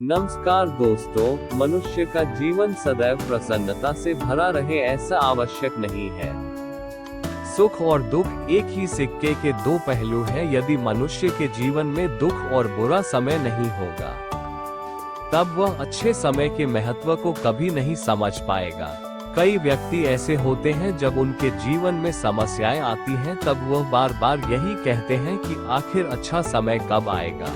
नमस्कार दोस्तों, मनुष्य का जीवन सदैव प्रसन्नता से भरा रहे ऐसा आवश्यक नहीं है। सुख और दुख एक ही सिक्के के दो पहलू हैं। यदि मनुष्य के जीवन में दुख और बुरा समय नहीं होगा, तब वह अच्छे समय के महत्व को कभी नहीं समझ पाएगा। कई व्यक्ति ऐसे होते हैं, जब उनके जीवन में समस्याएं आती हैं तब वह बार बार यही कहते हैं कि आखिर अच्छा समय कब आएगा।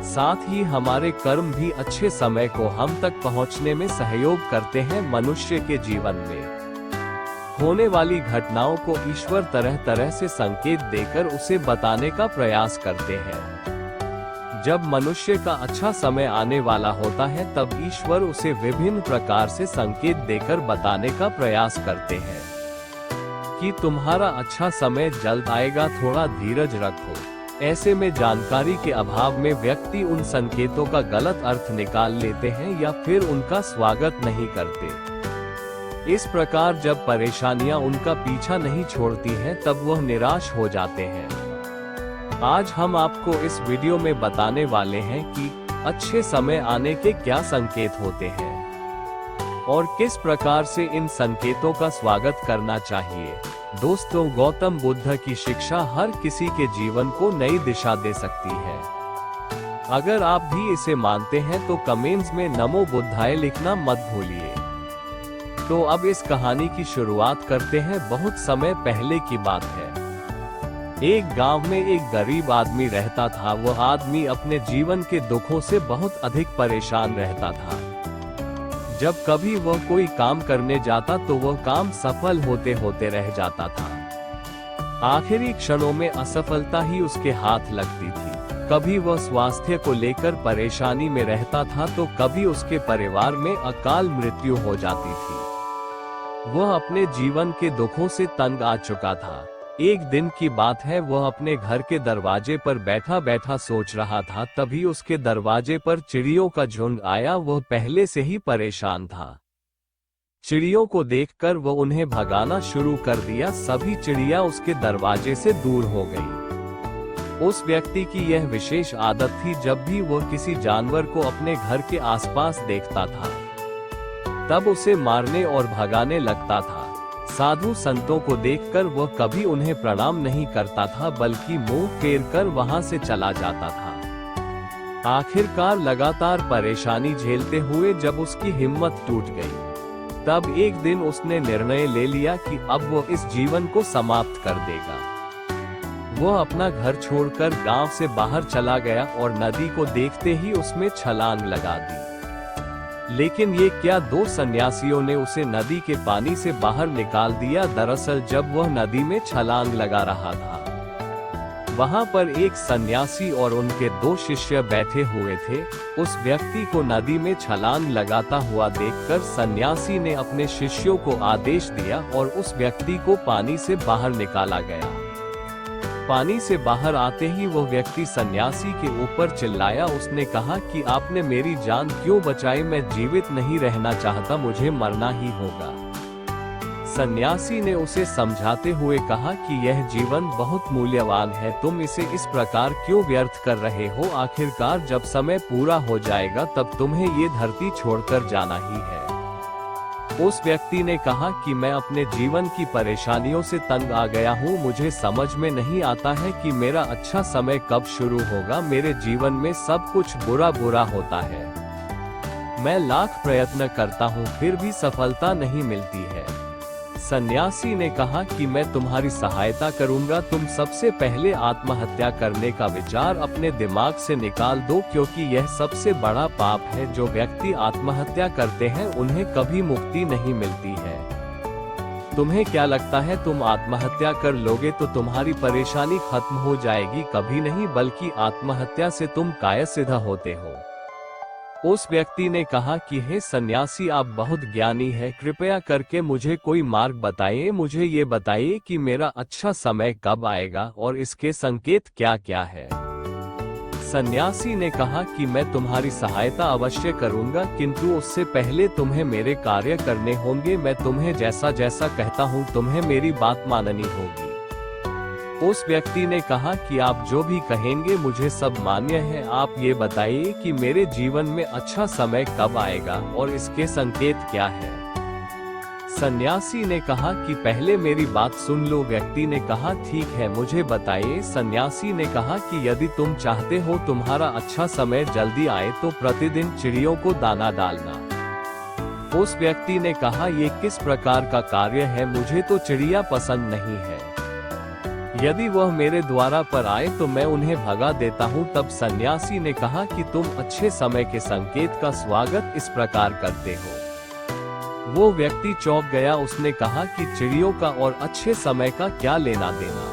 साथ ही हमारे कर्म भी अच्छे समय को हम तक पहुंचने में सहयोग करते हैं। मनुष्य के जीवन में होने वाली घटनाओं को ईश्वर तरह तरह से संकेत देकर उसे बताने का प्रयास करते हैं। जब मनुष्य का अच्छा समय आने वाला होता है, तब ईश्वर उसे विभिन्न प्रकार से संकेत देकर बताने का प्रयास करते हैं कि तुम्हारा अच्छा समय जल्द आएगा, थोड़ा धीरज रखो। ऐसे में जानकारी के अभाव में व्यक्ति उन संकेतों का गलत अर्थ निकाल लेते हैं या फिर उनका स्वागत नहीं करते। इस प्रकार जब परेशानियां उनका पीछा नहीं छोड़ती हैं, तब वह निराश हो जाते हैं। आज हम आपको इस वीडियो में बताने वाले हैं कि अच्छे समय आने के क्या संकेत होते हैं और किस प्रकार से इन संकेतों का स्वागत करना चाहिए। दोस्तों, गौतम बुद्ध की शिक्षा हर किसी के जीवन को नई दिशा दे सकती है। अगर आप भी इसे मानते हैं तो कमेंट्स में नमो बुद्धाय लिखना मत भूलिए। तो अब इस कहानी की शुरुआत करते हैं। बहुत समय पहले की बात है। एक गांव में एक गरीब आदमी रहता था। वह आदमी अपने जीवन के दुखों से बहुत अधिक परेशान रहता था। जब कभी वह कोई काम करने जाता तो वह काम सफल होते होते रह जाता था। आखिरी क्षणों में असफलता ही उसके हाथ लगती थी। कभी वह स्वास्थ्य को लेकर परेशानी में रहता था तो कभी उसके परिवार में अकाल मृत्यु हो जाती थी। वह अपने जीवन के दुखों से तंग आ चुका था। एक दिन की बात है, वह अपने घर के दरवाजे पर बैठा बैठा सोच रहा था। तभी उसके दरवाजे पर चिड़ियों का झुंड आया। वह पहले से ही परेशान था। चिड़ियों को देखकर वह उन्हें भगाना शुरू कर दिया। सभी चिड़िया उसके दरवाजे से दूर हो गई। उस व्यक्ति की यह विशेष आदत थी, जब भी वह किसी जानवर को अपने घर के आसपास देखता था, तब उसे मारने और भगाने लगता था। साधु संतों को देखकर वह कभी उन्हें प्रणाम नहीं करता था, बल्कि मुंह फेर कर वहां से चला जाता था। आखिरकार लगातार परेशानी झेलते हुए जब उसकी हिम्मत टूट गई, तब एक दिन उसने निर्णय ले लिया कि अब वह इस जीवन को समाप्त कर देगा। वह अपना घर छोड़कर गांव से बाहर चला गया और नदी को देखते ही उसमें छलांग लगा दी। लेकिन ये क्या, दो सन्यासियों ने उसे नदी के पानी से बाहर निकाल दिया। दरअसल जब वह नदी में छलांग लगा रहा था, वहां पर एक सन्यासी और उनके दो शिष्य बैठे हुए थे। उस व्यक्ति को नदी में छलांग लगाता हुआ देखकर सन्यासी ने अपने शिष्यों को आदेश दिया और उस व्यक्ति को पानी से बाहर निकाला गया। पानी से बाहर आते ही वो व्यक्ति सन्यासी के ऊपर चिल्लाया। उसने कहा कि आपने मेरी जान क्यों बचाई? मैं जीवित नहीं रहना चाहता, मुझे मरना ही होगा। सन्यासी ने उसे समझाते हुए कहा कि यह जीवन बहुत मूल्यवान है, तुम इसे इस प्रकार क्यों व्यर्थ कर रहे हो? आखिरकार जब समय पूरा हो जाएगा तब तुम्हें ये धरती छोड़कर जाना ही है। उस व्यक्ति ने कहा कि मैं अपने जीवन की परेशानियों से तंग आ गया हूँ। मुझे समझ में नहीं आता है कि मेरा अच्छा समय कब शुरू होगा। मेरे जीवन में सब कुछ बुरा बुरा होता है। मैं लाख प्रयत्न करता हूँ, फिर भी सफलता नहीं मिलती है। सन्यासी ने कहा कि मैं तुम्हारी सहायता करूंगा। तुम सबसे पहले आत्महत्या करने का विचार अपने दिमाग से निकाल दो, क्योंकि यह सबसे बड़ा पाप है। जो व्यक्ति आत्महत्या करते हैं उन्हें कभी मुक्ति नहीं मिलती है। तुम्हें क्या लगता है, तुम आत्महत्या कर लोगे तो तुम्हारी परेशानी खत्म हो जाएगी? कभी नहीं, बल्कि आत्महत्या से तुम कायरसिद्ध होते हो। उस व्यक्ति ने कहा कि हे सन्यासी, आप बहुत ज्ञानी हैं, कृपया करके मुझे कोई मार्ग बताइए। मुझे ये बताइए कि मेरा अच्छा समय कब आएगा और इसके संकेत क्या क्या है। सन्यासी ने कहा कि मैं तुम्हारी सहायता अवश्य करूंगा, किंतु उससे पहले तुम्हें मेरे कार्य करने होंगे। मैं तुम्हें जैसा जैसा कहता हूँ तुम्हें मेरी बात माननी होगी। उस व्यक्ति ने कहा कि आप जो भी कहेंगे मुझे सब मान्य है, आप ये बताइए कि मेरे जीवन में अच्छा समय कब आएगा और इसके संकेत क्या है। सन्यासी ने कहा कि पहले मेरी बात सुन लो। व्यक्ति ने कहा ठीक है, मुझे बताइए। सन्यासी ने कहा कि यदि तुम चाहते हो तुम्हारा अच्छा समय जल्दी आए तो प्रतिदिन चिड़ियों को दाना डालना। उस व्यक्ति ने कहा ये किस प्रकार का कार्य है, मुझे तो चिड़िया पसंद नहीं है। यदि वह मेरे द्वारा पर आए तो मैं उन्हें भगा देता हूँ। तब सन्यासी ने कहा कि तुम अच्छे समय के संकेत का स्वागत इस प्रकार करते हो। वो व्यक्ति चौंक गया। उसने कहा कि चिड़ियों का और अच्छे समय का क्या लेना देना।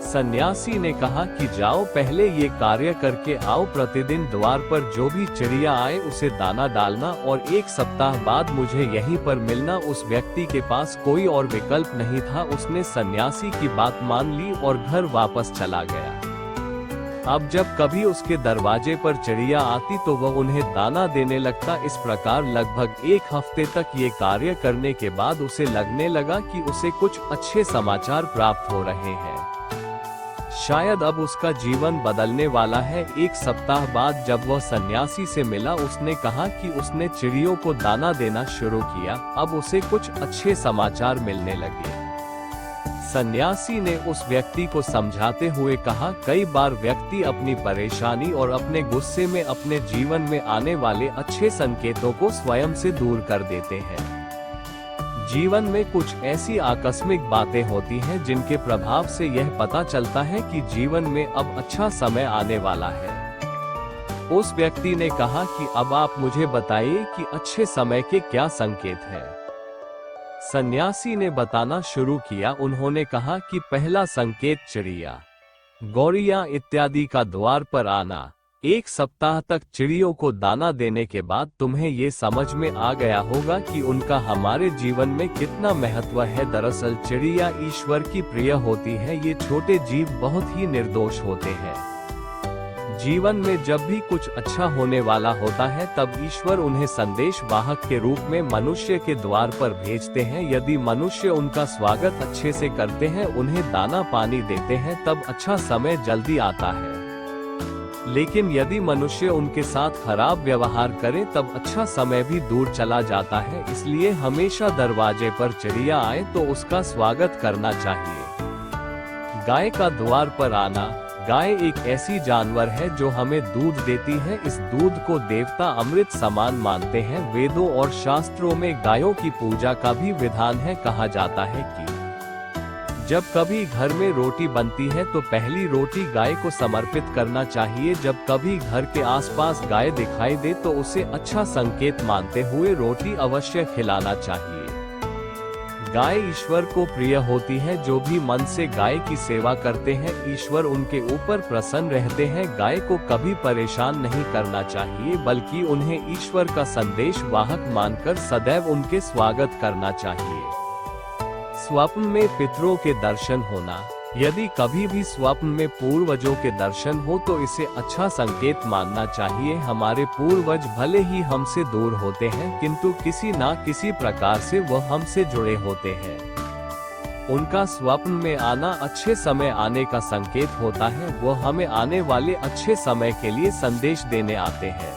सन्यासी ने कहा कि जाओ पहले ये कार्य करके आओ, प्रतिदिन द्वार पर जो भी चिड़िया आए उसे दाना डालना और 1 सप्ताह बाद मुझे यहीं पर मिलना। उस व्यक्ति के पास कोई और विकल्प नहीं था। उसने सन्यासी की बात मान ली और घर वापस चला गया। अब जब कभी उसके दरवाजे पर चिड़िया आती तो वह उन्हें दाना देने लगता। इस प्रकार लगभग 1 हफ्ते तक ये कार्य करने के बाद उसे लगने लगा कि उसे कुछ अच्छे समाचार प्राप्त हो रहे हैं। शायद अब उसका जीवन बदलने वाला है। 1 सप्ताह बाद जब वह सन्यासी से मिला, उसने कहा कि उसने चिड़ियों को दाना देना शुरू किया। अब उसे कुछ अच्छे समाचार मिलने लगे। सन्यासी ने उस व्यक्ति को समझाते हुए कहा, कई बार व्यक्ति अपनी परेशानी और अपने गुस्से में अपने जीवन में आने वाले अच्छे संकेतों को स्वयं से दूर कर देते हैं। जीवन में कुछ ऐसी आकस्मिक बातें होती हैं जिनके प्रभाव से यह पता चलता है कि जीवन में अब अच्छा समय आने वाला है। उस व्यक्ति ने कहा कि अब आप मुझे बताइए कि अच्छे समय के क्या संकेत हैं। सन्यासी ने बताना शुरू किया। उन्होंने कहा कि पहला संकेत चिड़िया, गौरिया इत्यादि का द्वार पर आना। 1 सप्ताह तक चिड़ियों को दाना देने के बाद तुम्हें ये समझ में आ गया होगा कि उनका हमारे जीवन में कितना महत्व है। दरअसल चिड़िया ईश्वर की प्रिय होती है। ये छोटे जीव बहुत ही निर्दोष होते हैं। जीवन में जब भी कुछ अच्छा होने वाला होता है तब ईश्वर उन्हें संदेश वाहक के रूप में मनुष्य के द्वार पर भेजते हैं। यदि मनुष्य उनका स्वागत अच्छे से करते हैं, उन्हें दाना पानी देते हैं, तब अच्छा समय जल्दी आता है। लेकिन यदि मनुष्य उनके साथ खराब व्यवहार करे तब अच्छा समय भी दूर चला जाता है। इसलिए हमेशा दरवाजे पर चिड़िया आए तो उसका स्वागत करना चाहिए। गाय का द्वार पर आना। गाय एक ऐसी जानवर है जो हमें दूध देती है। इस दूध को देवता अमृत समान मानते हैं। वेदों और शास्त्रों में गायों की पूजा का भी विधान है। कहा जाता है कि जब कभी घर में रोटी बनती है तो पहली रोटी गाय को समर्पित करना चाहिए। जब कभी घर के आसपास गाय दिखाई दे तो उसे अच्छा संकेत मानते हुए रोटी अवश्य खिलाना चाहिए। गाय ईश्वर को प्रिय होती है। जो भी मन से गाय की सेवा करते हैं, ईश्वर उनके ऊपर प्रसन्न रहते हैं। गाय को कभी परेशान नहीं करना चाहिए, बल्कि उन्हें ईश्वर का संदेश वाहक मानकर सदैव उनके स्वागत करना चाहिए। स्वप्न में पितरों के दर्शन होना। यदि कभी भी स्वप्न में पूर्वजों के दर्शन हो तो इसे अच्छा संकेत मानना चाहिए। हमारे पूर्वज भले ही हमसे दूर होते हैं, किंतु किसी ना किसी प्रकार से वह हमसे जुड़े होते हैं। उनका स्वप्न में आना अच्छे समय आने का संकेत होता है। वह हमें आने वाले अच्छे समय के लिए संदेश देने आते हैं।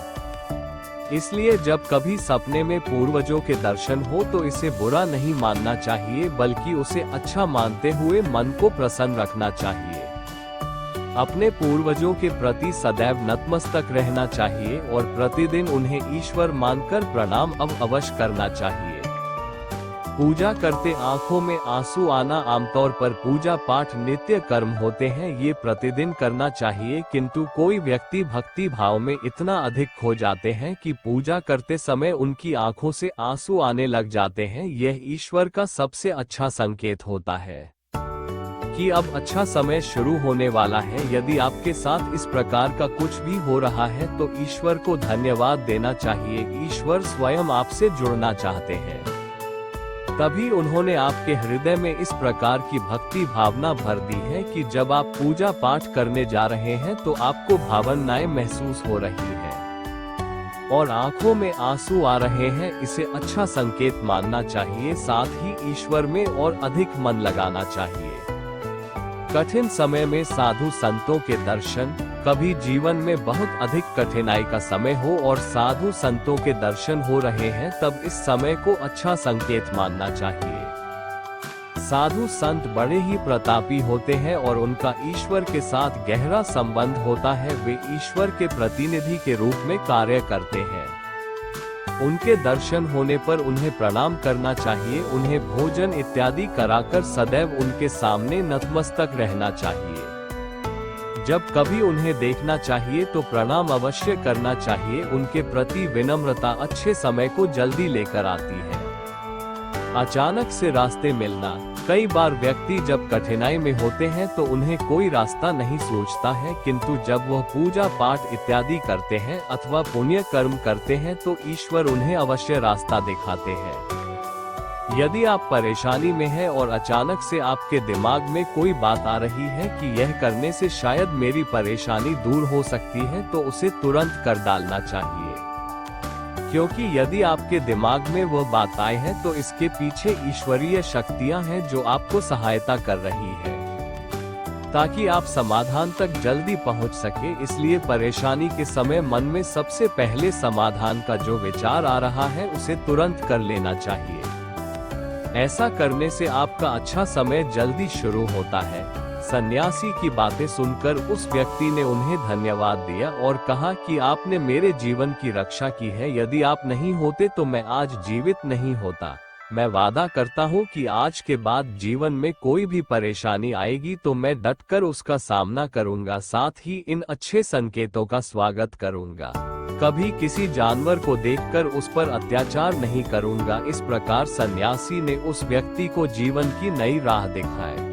इसलिए जब कभी सपने में पूर्वजों के दर्शन हो तो इसे बुरा नहीं मानना चाहिए, बल्कि उसे अच्छा मानते हुए मन को प्रसन्न रखना चाहिए। अपने पूर्वजों के प्रति सदैव नतमस्तक रहना चाहिए और प्रतिदिन उन्हें ईश्वर मानकर प्रणाम अवश्य करना चाहिए। पूजा करते आंखों में आंसू आना। आमतौर पर पूजा पाठ नित्य कर्म होते हैं, ये प्रतिदिन करना चाहिए, किंतु कोई व्यक्ति भक्ति भाव में इतना अधिक खो जाते हैं कि पूजा करते समय उनकी आंखों से आंसू आने लग जाते हैं। यह ईश्वर का सबसे अच्छा संकेत होता है कि अब अच्छा समय शुरू होने वाला है। यदि आपके साथ इस प्रकार का कुछ भी हो रहा है तो ईश्वर को धन्यवाद देना चाहिए। ईश्वर स्वयं आपसे जुड़ना चाहते हैं, तभी उन्होंने आपके हृदय में इस प्रकार की भक्ति भावना भर दी है कि जब आप पूजा पाठ करने जा रहे हैं तो आपको भावनाएं महसूस हो रही हैं और आंखों में आंसू आ रहे हैं। इसे अच्छा संकेत मानना चाहिए। साथ ही ईश्वर में और अधिक मन लगाना चाहिए। कठिन समय में साधु संतों के दर्शन। कभी जीवन में बहुत अधिक कठिनाई का समय हो और साधु संतों के दर्शन हो रहे हैं, तब इस समय को अच्छा संकेत मानना चाहिए। साधु संत बड़े ही प्रतापी होते हैं और उनका ईश्वर के साथ गहरा संबंध होता है। वे ईश्वर के प्रतिनिधि के रूप में कार्य करते हैं। उनके दर्शन होने पर उन्हें प्रणाम करना चाहिए। उन्हें भोजन इत्यादि कराकर सदैव उनके सामने नतमस्तक रहना चाहिए। जब कभी उन्हें देखना चाहिए तो प्रणाम अवश्य करना चाहिए। उनके प्रति विनम्रता अच्छे समय को जल्दी लेकर आती है। अचानक से रास्ते मिलना। कई बार व्यक्ति जब कठिनाई में होते हैं तो उन्हें कोई रास्ता नहीं सूझता है, किंतु जब वह पूजा पाठ इत्यादि करते हैं अथवा पुण्य कर्म करते हैं तो ईश्वर उन्हें अवश्य रास्ता दिखाते हैं। यदि आप परेशानी में हैं और अचानक से आपके दिमाग में कोई बात आ रही है कि यह करने से शायद मेरी परेशानी दूर हो सकती है, तो उसे तुरंत कर डालना चाहिए, क्योंकि यदि आपके दिमाग में वह बात आए है तो इसके पीछे ईश्वरीय शक्तियां हैं जो आपको सहायता कर रही है, ताकि आप समाधान तक जल्दी पहुंच सके। इसलिए परेशानी के समय मन में सबसे पहले समाधान का जो विचार आ रहा है उसे तुरंत कर लेना चाहिए। ऐसा करने से आपका अच्छा समय जल्दी शुरू होता है। सन्यासी की बातें सुनकर उस व्यक्ति ने उन्हें धन्यवाद दिया और कहा कि आपने मेरे जीवन की रक्षा की है। यदि आप नहीं होते तो मैं आज जीवित नहीं होता। मैं वादा करता हूँ कि आज के बाद जीवन में कोई भी परेशानी आएगी तो मैं डटकर उसका सामना करूँगा, साथ ही इन अच्छे संकेतों का स्वागत करूँगा। कभी किसी जानवर को देखकर उस पर अत्याचार नहीं करूँगा। इस प्रकार सन्यासी ने उस व्यक्ति को जीवन की नई राह दिखाई।